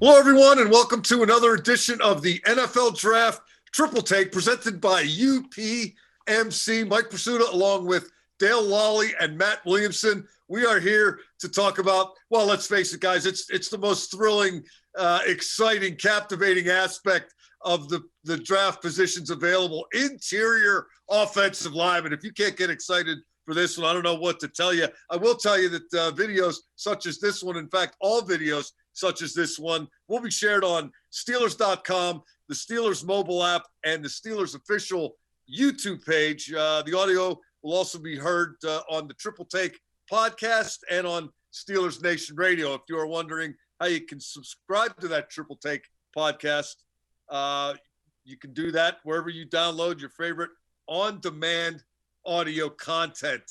Hello, everyone, and welcome to another edition of the NFL Draft Triple Take presented by UPMC. Mike Prisuta along with Dale Lolley and Matt Williamson. We are here to talk about, well, let's face it, guys, it's the most thrilling, exciting, captivating aspect of the draft positions available. Interior offensive lineman. If you can't get excited for this one, I don't know what to tell you. I will tell you that videos such as this one, in fact, all videos such as this one, will be shared on Steelers.com, the Steelers mobile app, and the Steelers official YouTube page. The audio will also be heard on the Triple Take podcast and on Steelers Nation Radio. If you are wondering how you can subscribe to that Triple Take podcast, you can do that wherever you download your favorite on-demand audio content.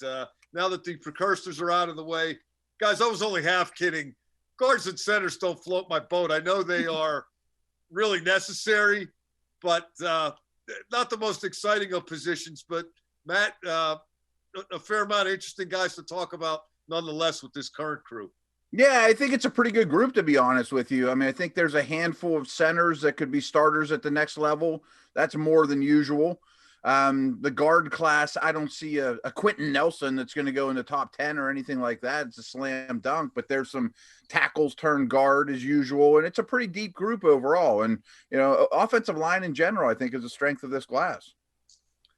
Now that the precursors are out of the way, guys, I was only half kidding. Guards and centers don't float my boat. I know they are really necessary, but not the most exciting of positions. But, Matt, a fair amount of interesting guys to talk about nonetheless with this current crew. Yeah, I think it's a pretty good group, to be honest with you. I mean, I think there's a handful of centers that could be starters at the next level. That's more than usual. The guard class, I don't see a Quentin Nelson that's going to go in the top 10 or anything like that. It's a slam dunk, but there's some tackles turned guard as usual. And it's a pretty deep group overall. And, you know, offensive line in general, I think is the strength of this class.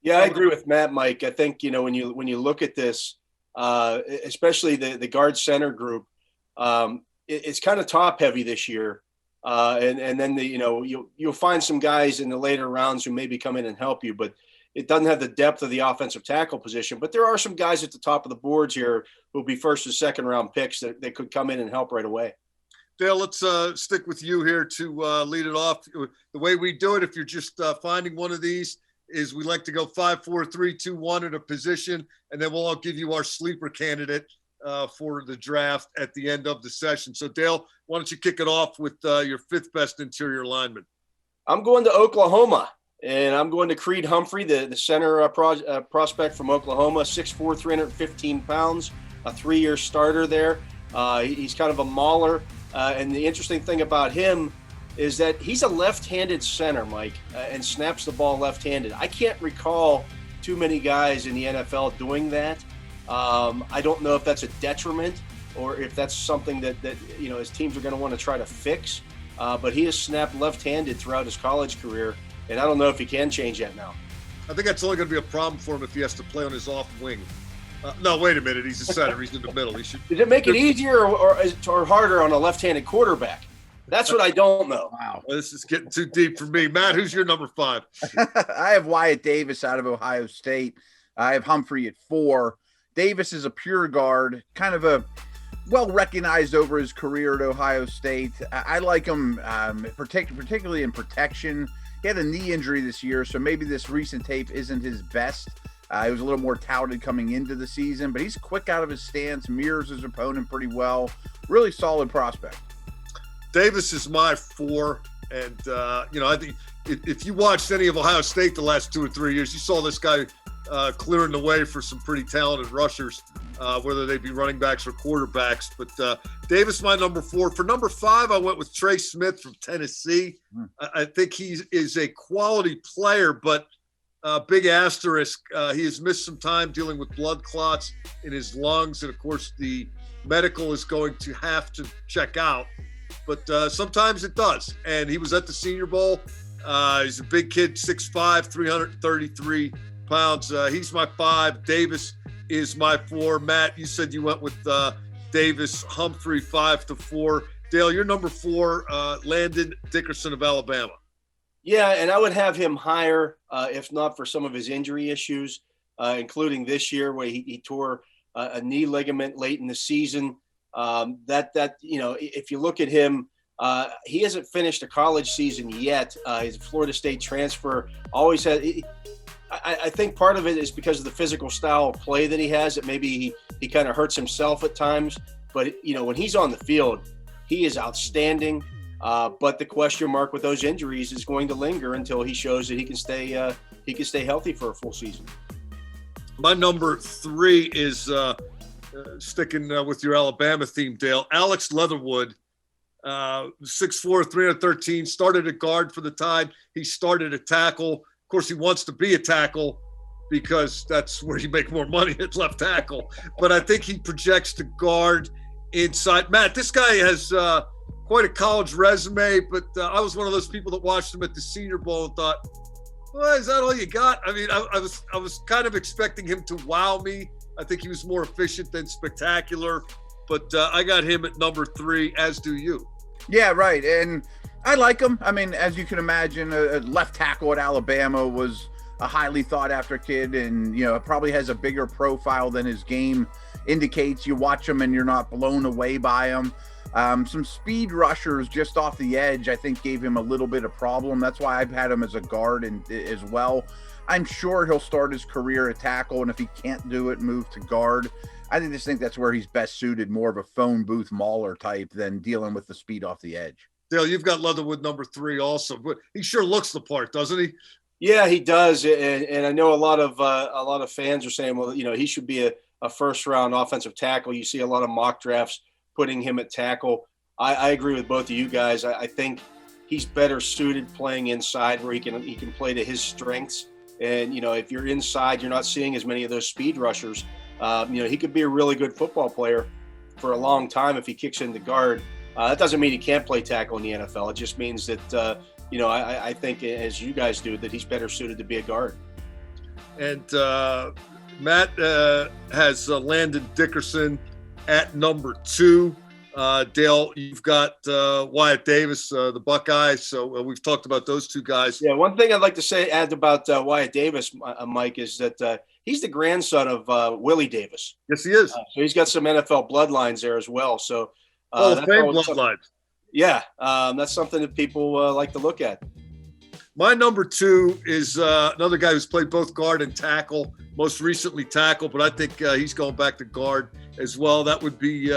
Yeah, I agree with Matt, Mike. I think, you know, when you look at this, especially the guard center group, it's kind of top heavy this year. And then you'll find some guys in the later rounds who maybe come in and help you, but it doesn't have the depth of the offensive tackle position. But there are some guys at the top of the boards here who'll be first or second round picks that could come in and help right away. Dale, let's stick with you here to lead it off. The way we do it, if you're just finding one of these, is we like to go 5, 4, 3, 2, 1 at a position, and then we'll all give you our sleeper candidate for the draft at the end of the session. So, Dale, why don't you kick it off with your fifth best interior lineman? I'm going to Oklahoma, and I'm going to Creed Humphrey, the center prospect from Oklahoma, 6'4", 315 pounds, a 3-year starter there. He's kind of a mauler, and the interesting thing about him is that he's a left-handed center, Mike, and snaps the ball left-handed. I can't recall too many guys in the NFL doing that. I don't know if that's a detriment or if that's something that you know his teams are going to want to try to fix. But he has snapped left-handed throughout his college career, and I don't know if he can change that now. I think that's only going to be a problem for him if he has to play on his off wing. No, wait a minute. He's a center. He's in the middle. Does it make it easier or harder on a left-handed quarterback? That's what I don't know. Wow. Well, this is getting too deep for me. Matt, who's your number 5? I have Wyatt Davis out of Ohio State. I have Humphrey at 4. Davis is a pure guard, kind of a well-recognized over his career at Ohio State. I like him particularly in protection. He had a knee injury this year, so maybe this recent tape isn't his best. He was a little more touted coming into the season, but he's quick out of his stance, mirrors his opponent pretty well. Really solid prospect. Davis is my 4, and, I think if you watched any of Ohio State the last 2 or 3 years, you saw this guy clearing the way for some pretty talented rushers, whether they be running backs or quarterbacks. But Davis, my number 4. For number 5, I went with Trey Smith from Tennessee. I think he is a quality player, but big asterisk. He has missed some time dealing with blood clots in his lungs, and, of course, the medical is going to have to check out. But sometimes it does. And he was at the Senior Bowl. He's a big kid, 6'5", 333 pounds. He's my 5. Davis is my 4. Matt, you said you went with Davis, Humphrey, 5 to 4. Dale, you're number 4, Landon Dickerson of Alabama. Yeah, and I would have him higher if not for some of his injury issues, including this year where he tore a knee ligament late in the season. If you look at him, he hasn't finished a college season yet. He's a Florida State transfer. Always had. I think part of it is because of the physical style of play that he has. That maybe he kind of hurts himself at times. But when he's on the field, he is outstanding. But the question mark with those injuries is going to linger until he shows that he can stay healthy for a full season. My number 3 is sticking with your Alabama theme, Dale. Alex Leatherwood 6'4", 313, started at guard for the time. He started at tackle. Of course, he wants to be a tackle because that's where you make more money at left tackle. But I think he projects to guard inside. Matt, this guy has quite a college resume, but I was one of those people that watched him at the Senior Bowl and thought, well, is that all you got? I mean, I was kind of expecting him to wow me. I think he was more efficient than spectacular, but I got him at number 3, as do you. Yeah, right. And I like him. I mean, as you can imagine, a left tackle at Alabama was a highly sought after kid, and probably has a bigger profile than his game indicates. You watch him and you're not blown away by him. Some speed rushers just off the edge, I think, gave him a little bit of problem. That's why I've had him as a guard and as well. I'm sure he'll start his career at tackle, and if he can't do it, move to guard. I just think that's where he's best suited, more of a phone booth mauler type than dealing with the speed off the edge. Dale, you've got Leatherwood number 3 also, but he sure looks the part, doesn't he? Yeah, he does, and I know a lot of fans are saying, well, he should be a first-round offensive tackle. You see a lot of mock drafts putting him at tackle. I agree with both of you guys. I think he's better suited playing inside, where he can play to his strengths. And if you're inside, you're not seeing as many of those speed rushers. He could be a really good football player for a long time if he kicks into guard. That doesn't mean he can't play tackle in the NFL. It just means that I think, as you guys do, that he's better suited to be a guard. And Matt has Landon Dickerson at number 2. Dale, you've got Wyatt Davis, the Buckeyes. So we've talked about those two guys. Yeah, one thing I'd like to add about Wyatt Davis, Mike, is that he's the grandson of Willie Davis. Yes, he is. So he's got some NFL bloodlines there as well. So Hall of Fame bloodlines. Yeah, that's something that people like to look at. My number 2 is another guy who's played both guard and tackle, most recently tackle, but I think he's going back to guard as well. That would be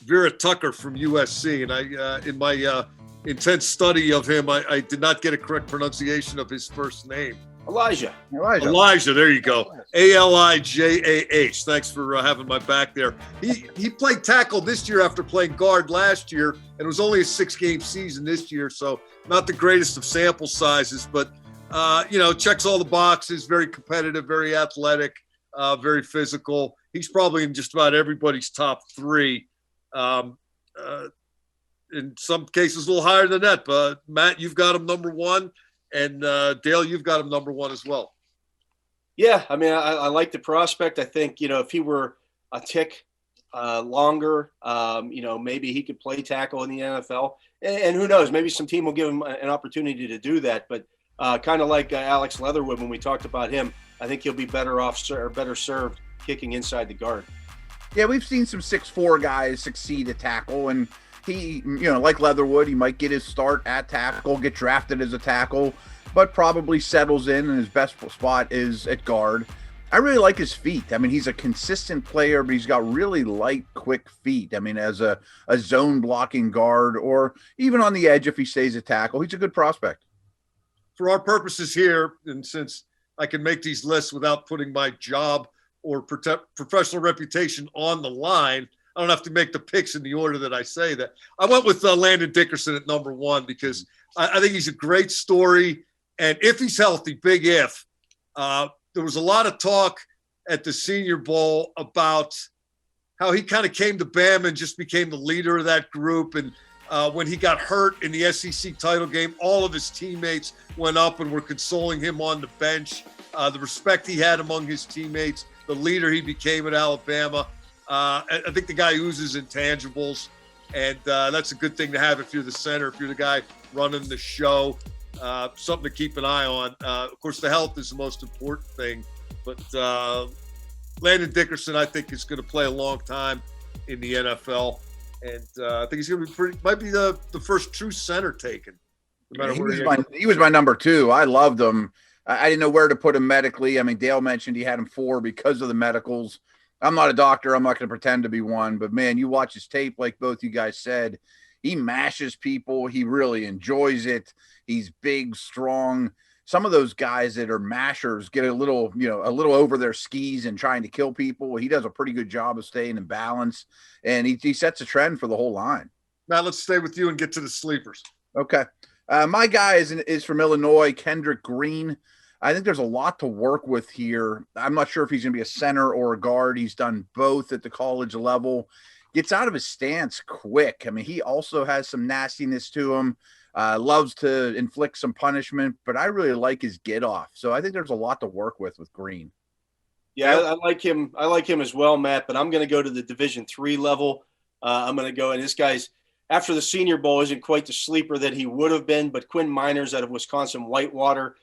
Vera Tucker from USC. And I, in my intense study of him, I did not get a correct pronunciation of his first name. Elijah, there you go. Alijah. Thanks for having my back there. He played tackle this year after playing guard last year, and it was only a 6-game season this year, so not the greatest of sample sizes, but checks all the boxes. Very competitive, very athletic, very physical. He's probably in just about everybody's top 3. In some cases, a little higher than that. But Matt, you've got him number 1. And Dale, you've got him number 1 as well. Yeah, I mean, I like the prospect. I think, if he were a tick longer, maybe he could play tackle in the NFL. And who knows, maybe some team will give him an opportunity to do that. But kind of like Alex Leatherwood, when we talked about him, I think he'll be better served kicking inside the guard. Yeah, we've seen some 6'4" guys succeed at tackle, and he, like Leatherwood, he might get his start at tackle, get drafted as a tackle, but probably settles in, and his best spot is at guard. I really like his feet. I mean, he's a consistent player, but he's got really light, quick feet. I mean, as a zone blocking guard, or even on the edge if he stays at tackle, he's a good prospect. For our purposes here, and since I can make these lists without putting my job or professional reputation on the line, I don't have to make the picks in the order that I say that. I went with Landon Dickerson at number 1 because I think he's a great story. And if he's healthy, big if, there was a lot of talk at the Senior Bowl about how he kind of came to Bama and just became the leader of that group. And when he got hurt in the SEC title game, all of his teammates went up and were consoling him on the bench. The respect he had among his teammates, the leader he became at Alabama. I think the guy oozes intangibles, and that's a good thing to have if you're the center, if you're the guy running the show. Something to keep an eye on. Of course, the health is the most important thing, but Landon Dickerson, I think, is going to play a long time in the NFL, and I think he's going to be might be the first true center taken. No matter where he was my number 2. I loved him. I didn't know where to put him medically. I mean, Dale mentioned he had him 4 because of the medicals. I'm not a doctor. I'm not going to pretend to be one, but man, you watch his tape, like both you guys said, he mashes people. He really enjoys it. He's big, strong. Some of those guys that are mashers get a little over their skis and trying to kill people. He does a pretty good job of staying in balance, and he sets a trend for the whole line. Matt, let's stay with you and get to the sleepers. Okay. My guy is from Illinois, Kendrick Green. I think there's a lot to work with here. I'm not sure if he's going to be a center or a guard. He's done both at the college level. Gets out of his stance quick. I mean, he also has some nastiness to him. Loves to inflict some punishment, but I really like his get off. So I think there's a lot to work with Green. Yeah, I like him. I like him as well, Matt, but I'm going to go to the Division III level. I'm going to go, and this guy's, after the Senior Bowl, isn't quite the sleeper that he would have been, but Quinn Miners out of Wisconsin Whitewater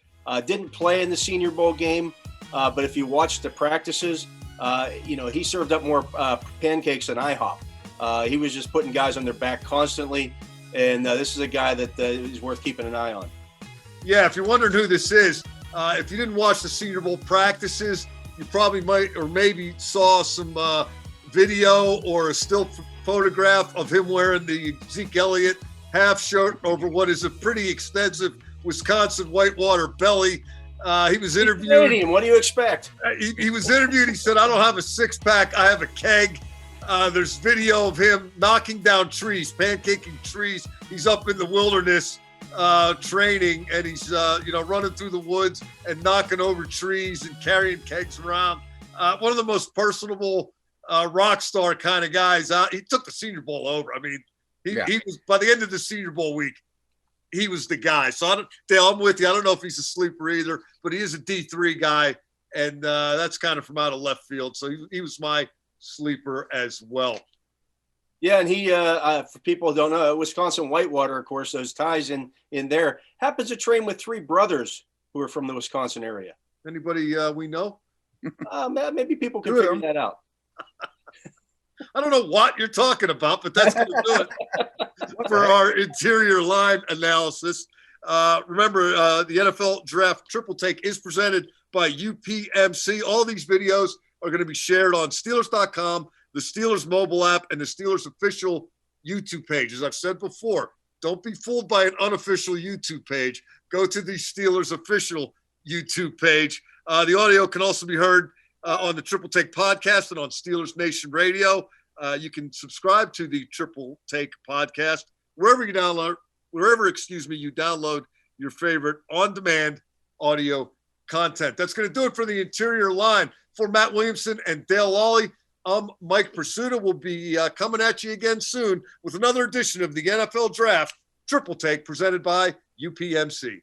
didn't play in the Senior Bowl game, but if you watch the practices, he served up more pancakes than IHOP. He was just putting guys on their back constantly, and this is a guy that is worth keeping an eye on. Yeah, if you're wondering who this is, if you didn't watch the Senior Bowl practices, you probably might or maybe saw some video or a still photograph of him wearing the Zeke Elliott half shirt over what is a pretty extensive Wisconsin Whitewater belly. He was interviewed. Canadian, what do you expect? He was interviewed. He said, "I don't have a six-pack. I have a keg." There's video of him knocking down trees, pancaking trees. He's up in the wilderness training, and he's running through the woods and knocking over trees and carrying kegs around. One of the most personable rock star kind of guys. He took the Senior Bowl over. I mean, he was, by the end of the Senior Bowl week, he was the guy. So Dale, I'm with you. I don't know if he's a sleeper either, but he is a D3 guy, and that's kind of from out of left field. So he was my sleeper as well. Yeah, and he, for people who don't know, Wisconsin Whitewater, of course, those ties in there, happens to train with three brothers who are from the Wisconsin area. Anybody we know? Maybe people can figure that out. I don't know what you're talking about, but that's going to do it for our interior line analysis. Remember, the NFL Draft Triple Take is presented by UPMC. All these videos are going to be shared on Steelers.com, the Steelers mobile app, and the Steelers official YouTube page. As I've said before, don't be fooled by an unofficial YouTube page. Go to the Steelers official YouTube page. The audio can also be heard on the Triple Take podcast and on Steelers Nation Radio. You can subscribe to the Triple Take podcast wherever you download your favorite on-demand audio content. That's going to do it for the interior line. For Matt Williamson and Dale Lolley, I'm Mike Prisuta. We'll be coming at you again soon with another edition of the NFL Draft Triple Take presented by UPMC.